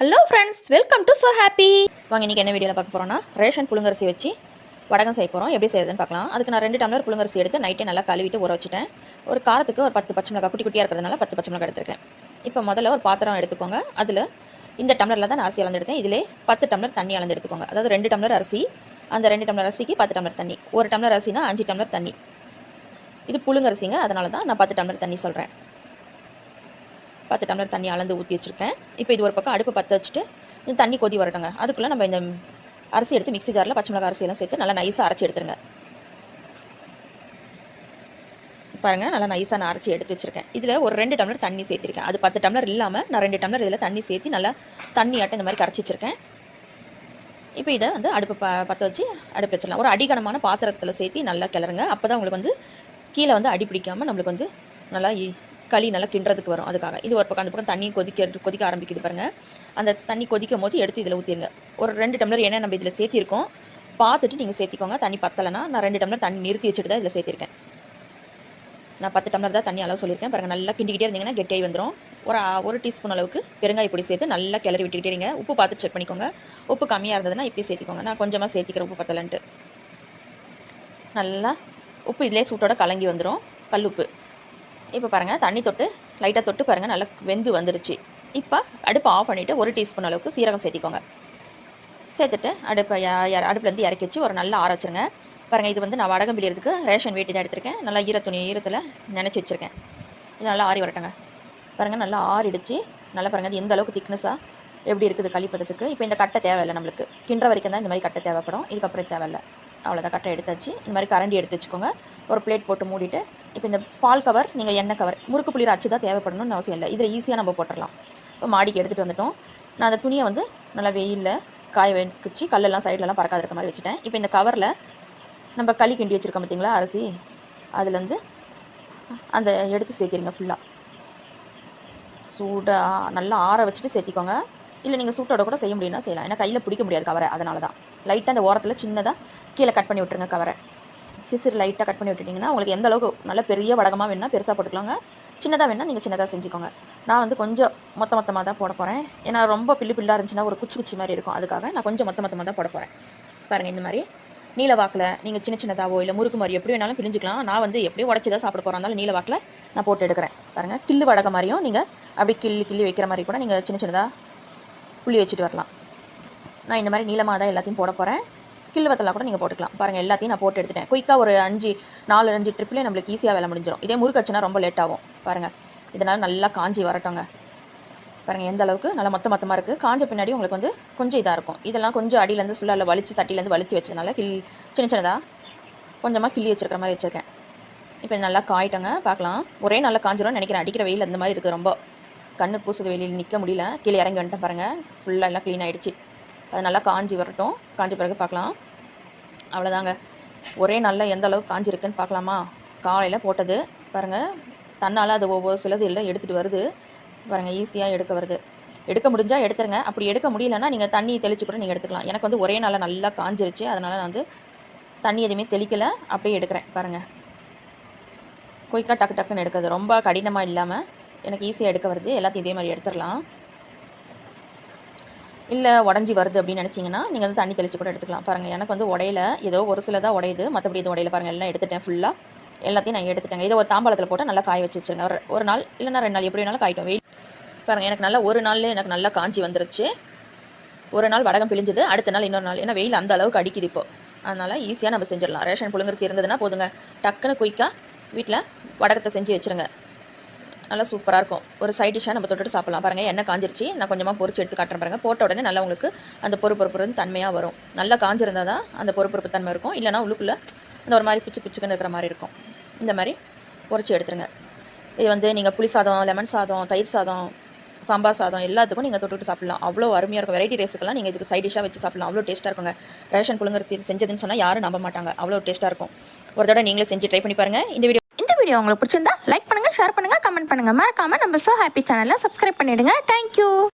Hello friends, welcome to so happy. வாங்க இன்றைக்கி என்ன வீடியோவில் பார்க்க போகிறோன்னா ரேஷன் புழுங்கரிசி வச்சு வடகம் செய்ய போகிறோம். எப்படி செய்யுதுன்னு பார்க்கலாம். அதுக்கு நான் 2 டம்ளர் புழுங்கரிசி எடுத்து நைட்டே நல்லா கழுவிட்டு ஊற வச்சுட்டேன். ஒரு காரத்துக்கு ஒரு 10 பச்சை மிளகாய் குட்டி குட்டியாக இருக்கிறதுனால 10 பச்சை மிளகாய் எடுத்துருக்கேன். இப்போ முதல்ல ஒரு பாத்திரம் எடுத்துக்கோங்க. அதில் இந்த டம்ளரில் தான் நான் அரிசி அளந்து எடுத்தேன். இதிலே 10 டம்ளர் தண்ணி அளந்து எடுத்துக்கோங்க. அதாவது 2 டம்ளர் அரிசி, அந்த 2 டம்ளர் அரிசிக்கு 10 டம்ளர் தண்ணி. 1 டம்ளர் அரிசினா 5 டம்ளர் தண்ணி. இது புழுங்கரிசிங்க, அதனால தான் நான் 10 டம்ளர் தண்ணி சொல்கிறேன். 10 டம்ளர் தண்ணி அளந்து ஊற்றி வச்சுருக்கேன். இப்போ இது ஒரு பக்கம் அடுப்பு பற்ற வச்சுட்டு இந்த தண்ணி கொதி வரட்டுங்க. அதுக்குள்ளே நம்ம இந்த அரிசி எடுத்து மிக்ஸி ஜாரில் பச்சை மிளகாய் அரிசியெல்லாம் சேர்த்து நல்லா நைஸாக அரைச்சி எடுத்துருங்க. பாருங்கள், நல்லா நைஸாக நான் அரைச்சி எடுத்து வச்சுருக்கேன். இதில் ஒரு 2 டம்ளர் தண்ணி சேர்த்திருக்கேன். அது 10 டம்ளர் இல்லாமல் நான் 2 டம்ளர் இதில் தண்ணி சேர்த்து நல்லா தண்ணியாட்டம் இந்த மாதிரி கரைச்சி வச்சுருக்கேன். இப்போ இதை வந்து அடுப்பு பற்ற வச்சு அடுப்பு வச்சிடலாம். ஒரு அடிகனமான பாத்திரத்தில் சேர்த்து நல்லா கிளறுங்க. அப்போ தான் உங்களுக்கு வந்து கீழே வந்து அடி பிடிக்காமல் நம்மளுக்கு வந்து நல்லா களி நல்லா கிண்டுறதுக்கு வரும். அதுக்காக இது ஒரு பக்கம் அந்த பக்கம் தண்ணி கொதிக்க ஆரம்பிக்குது பாருங்கள். அந்த தண்ணி கொதிக்கும் போது எடுத்து இதில் ஊற்றிடுங்க. ஒரு 2 டம்ளர் எண்ணெய் நம்ம இதில் சேர்த்திருக்கோம். பார்த்துட்டு நீங்கள் சேர்த்திக்கோங்க. தண்ணி பத்தலைன்னா நான் 2 டம்ளர் தண்ணி நிறுத்தி வச்சுட்டு தான் இதில் சேர்த்திருக்கேன். நான் 10 டம்ளர் தான் தண்ணி அளவு சொல்லியிருக்கேன். பாருங்கள், நல்லா கிண்டிக்கிட்டே இருந்தீங்கன்னா கெட்டியாகி வந்துடும். ஒரு டீஸ்பூன் அளவுக்கு பெருங்காய பொடி சேர்த்து நல்லா கிளறி விட்டுக்கிட்டே இருங்க. உப்பு பார்த்துட்டு செக் பண்ணிக்கோங்க. உப்பு கம்மியாக இருந்ததுன்னா இப்படி சேர்த்திக்கோங்க. நான் கொஞ்சமாக சேர்த்திக்கிறேன் உப்பு பத்தலைன்ட்டு. நல்லா உப்பு இதிலே சூட்டோட கலங்கி வந்துடும், கல் உப்பு. இப்போ பாருங்கள், தண்ணி தொட்டு லைட்டாக தொட்டு பாருங்கள், நல்லா வெந்து வந்துருச்சு. இப்போ அடுப்பை ஆஃப் பண்ணிவிட்டு 1 டீஸ்பூன் அளவுக்கு சீரகம் சேர்த்திக்கோங்க. சேர்த்துட்டு அடுப்புலேருந்து இறக்கி வச்சு ஒரு நல்லா ஆற வச்சுருங்க. பாருங்கள், இது வந்து நான் வடகம் பிடிக்கிறதுக்கு ரேஷன் வேட்டி தான் எடுத்திருக்கேன். நல்லா ஈரத்தில் நினச்சி வச்சுருக்கேன். இது நல்லா ஆறி வரட்டுங்க. பாருங்கள், நல்லா ஆறிடுச்சு. நல்லா பாருங்கள், அது எந்த அளவுக்கு திக்னஸாக எப்படி இருக்குது களிப்பதத்துக்கு. இப்போ இந்த கட்டை தேவையில்லை, நம்மளுக்கு கிண்டுற வரைக்கும் தான் இந்த மாதிரி கட்டை தேவைப்படும். இதுக்கப்புறம் தேவையில்லை. அவ்வளோதான், கட்டை எடுத்தாச்சு. இந்த மாதிரி கரண்டி எடுத்து வச்சுக்கோங்க. ஒரு பிளேட் போட்டு மூடிட்டு இப்போ இந்த பால் கவர், நீங்கள் எண்ணெய் கவர், முறுக்கு புளிர அச்சு தான் தேவைப்படணும்னு அவசியம் இல்லை. இதில் ஈஸியாக நம்ம போட்டுடலாம். இப்போ மாடிக்கு எடுத்துகிட்டு வந்துட்டோம். நான் அந்த துணியை வந்து நல்லா வெயிலில் காய வச்சு கல்லெல்லாம் சைட்லலாம் பறக்காத இருக்க மாதிரி வச்சுட்டேன். இப்போ இந்த கவரில் நம்ம களி கிண்டி வச்சுருக்கோம் பார்த்தீங்களா அரிசி, அதுலேருந்து அந்த எடுத்து சேர்த்திருங்க. ஃபுல்லாக சூடாக நல்லா ஆற வச்சுட்டு சேர்த்திக்கோங்க. இல்லை நீங்கள் சூட்டோட கூட செய்ய முடியும்னா செய்யலாம். ஏன்னா கையில் பிடிக்க முடியாது கவரை, அதனால தான். லைட்டாக அந்த ஓரத்தில் சின்னதாக கீழே கட் பண்ணி விட்டுருங்க. கவரை பிசிறு லைட்டாக கட் பண்ணி விட்டுட்டிங்கன்னா உங்களுக்கு எந்த அளவுக்கு நல்ல பெரிய வடகமாக வேணுன்னா பெருசாக போட்டுக்கலாங்க. சின்னதாக வேணால் நீங்கள் சின்னதாக செஞ்சுக்கோங்க. நான் வந்து கொஞ்சம் மொத்தமாக தான் போட போகிறேன். ஏன்னா ரொம்ப பில்லாக இருந்துச்சுன்னா ஒரு குச்சி மாதிரி இருக்கும். அதுக்காக நான் கொஞ்சம் மொத்தமாக தான் போட போகிறேன். பாருங்கள், இந்த மாதிரி நீல வாக்கில் நீங்கள் சின்னதாவோ இல்லை முறுக்கு மாதிரி எப்படி வேணாலும் பிரிஞ்சுக்கலாம். நான் வந்து எப்படியும் உடச்சி தான் சாப்பிட போகிறதால நீல வாக்கில் நான் போட்டு எடுக்கிறேன். பாருங்கள், கில்லு வடக மாதிரியும் நீங்கள் அப்படி கிள்ளி வைக்கிற மாதிரி கூட நீங்கள் சின்னதாக புள்ளி வச்சுட்டு வரலாம். நான் இந்த மாதிரி நீளமாக தான் எல்லாத்தையும் போட போகிறேன். கில்லு வத்தலாம் கூட நீங்கள் போட்டுக்கலாம். பாருங்கள், எல்லாத்தையும் நான் போட்டு எடுத்துட்டேன். குயிக்காக ஒரு 4-5 ட்ரிப்லேயே நம்மளுக்கு ஈஸியாக வேலை முடிஞ்சிடும். இதே முறுக்கச்சுன்னா ரொம்ப லேட் ஆகும். பாருங்கள், இதனால் நல்லா காஞ்சி வரட்டோங்க. பாருங்கள், எந்த அளவுக்கு நல்லா மொத்தமாக இருக்குது. காஞ்ச பின்னாடி உங்களுக்கு வந்து கொஞ்சம் இதாக இருக்கும். இதெல்லாம் கொஞ்சம் அடியிலேருந்து ஃபுல்லாக வலிச்சு சட்டிலேருந்து வலிச்சு வச்சதுனால சின்னதாக கொஞ்சமாக கிள்ளி வச்சுருக்கிற மாதிரி வச்சுருக்கேன். இப்போ நல்லா காயிட்டோங்க. பார்க்கலாம், ஒரே நல்லா காஞ்சிடும்னு நினைக்கிறேன். அடிக்கிற வெயில் அந்த மாதிரி இருக்குது. ரொம்ப கண்ணு பூசுக்கு வெளியில் நிற்க முடியல. கீழே இறங்கி வந்துட்டேன். பாருங்கள், ஃபுல்லாக எல்லாம் க்ளீன் ஆகிடுச்சு. அது நல்லா காஞ்சி வரட்டும். காஞ்ச பிறகு பார்க்கலாம். அவ்வளோதாங்க, ஒரே நாளில் எந்த அளவுக்கு காஞ்சிருக்குன்னு பார்க்கலாமா. காலையில் போட்டது பாருங்கள், தன்னால் அது ஒவ்வொரு சிலது எல்லாம் எடுத்துகிட்டு வருது. பாருங்கள், ஈஸியாக எடுக்க வருது. எடுக்க முடிஞ்சால் எடுத்துருங்க. அப்படி எடுக்க முடியலன்னா நீங்கள் தண்ணி தெளித்து கூட நீங்கள் எடுத்துக்கலாம். எனக்கு வந்து ஒரே நாளில் நல்லா காஞ்சிருச்சு. அதனால் நான் வந்து தண்ணி எதுவுமே தெளிக்கலை, அப்படியே எடுக்கிறேன். பாருங்கள், குயிக்காக டக்குன்னு எடுக்கிறது. ரொம்ப கடினமாக இல்லாமல் எனக்கு ஈஸியாக எடுக்க வருது. எல்லாத்தையும் இதே மாதிரி எடுத்துடலாம். இல்லை உடஞ்சி வருது அப்படின்னு நினச்சிங்கன்னா நீங்கள் வந்து தண்ணி தெளித்து கூட எடுத்துக்கலாம். பாருங்கள், எனக்கு வந்து உடையில ஏதோ ஒரு சில தான் உடையுது, மற்றபடி இது உடையில. பாருங்கள், எல்லாம் எடுத்துட்டேன். ஃபுல்லாக எல்லாத்தையும் நான் எடுத்துட்டேங்க. இதை ஒரு தாம்பாளத்தில் போட்டு நல்லா காய வச்சு வச்சுருங்க. ஒரு நாள் இல்லைனா 2 நாள் எப்படி வேணாலும் காயிட்டோம். வெயில் பாருங்கள், எனக்கு நல்லா ஒரு நாள்லேயே எனக்கு நல்லா காஞ்சி வந்துருச்சு. ஒரு நாள் வடகம் பிழிஞ்சுது, அடுத்த நாள் இன்னொரு நாள். ஏன்னா வெயில் அந்த அளவுக்கு அடிக்குது இப்போ. அதனால் ஈஸியாக நம்ம செஞ்சிடலாம். ரேஷன் புழுங்கரிசி இருந்ததுன்னா போதுங்க. டக்குன்னு குயிக்காக வீட்டில் வடகத்தை செஞ்சு வச்சுருங்க. நல்லா சூப்பராக இருக்கும். ஒரு சைட் டிஷ்ஷாக நம்ம தொட்டுட்டு சாப்பிட்லாம். பாருங்கள், எண்ணெய் காஞ்சிருச்சு. நான் கொஞ்சமாக பொரிச்சு எடுத்து காட்டுறேன். பாருங்கள், போட்ட உடனே நல்லா உங்களுக்கு அந்த பொறுப்புன்னு தன்மையாக வரும். நல்லா காஞ்சிருந்தால் தான் அந்த பொறுப்பு தன்மை இருக்கும். இல்லைனா உள்ளுக்குள்ளே அந்த ஒரு மாதிரி பிச்சுக்குன்னு இருக்கிற மாதிரி இருக்கும். இந்த மாதிரி பொரிச்சு எடுத்துருங்க. இது வந்து நீங்கள் புளி சாதம், லெமன் சாதம், தயிர் சாதம், சாம்பார் சாதம் எல்லாத்துக்கும் நீங்கள் தொட்டுட்டு சாப்பிட்லாம். அவ்வளோ அருமையாக இருக்கும். வெரைட்டி ரைஸுக்கெல்லாம் நீங்கள் இதுக்கு சைட் டிஷ்ஷாக வச்சு சாப்பிட்லாம். அவ்வளோ டேஸ்ட்டாக இருக்குங்க. ரேஷன் புழுங்கரிசி செஞ்சதுன்னு சொன்னால் யாரும் நம்ப மாட்டாங்க. அவ்வளோ டேஸ்ட்டாக இருக்கும். ஒரு தடவை நீங்களே செஞ்சு ட்ரை பண்ணி பாருங்கள். இந்த வீடியோ உங்களுக்கு பிடிச்சிருந்தா லைக் பண்ணுங்கள், ஷேர் பண்ணுங்கள், கமெண்ட் பண்ணுங்கள். மறக்காமல் நம்ம ஸோ ஹாப்பி சேனலை சப்ஸ்கிரைப் பண்ணிவிடுங்க. தேங்க்யூ.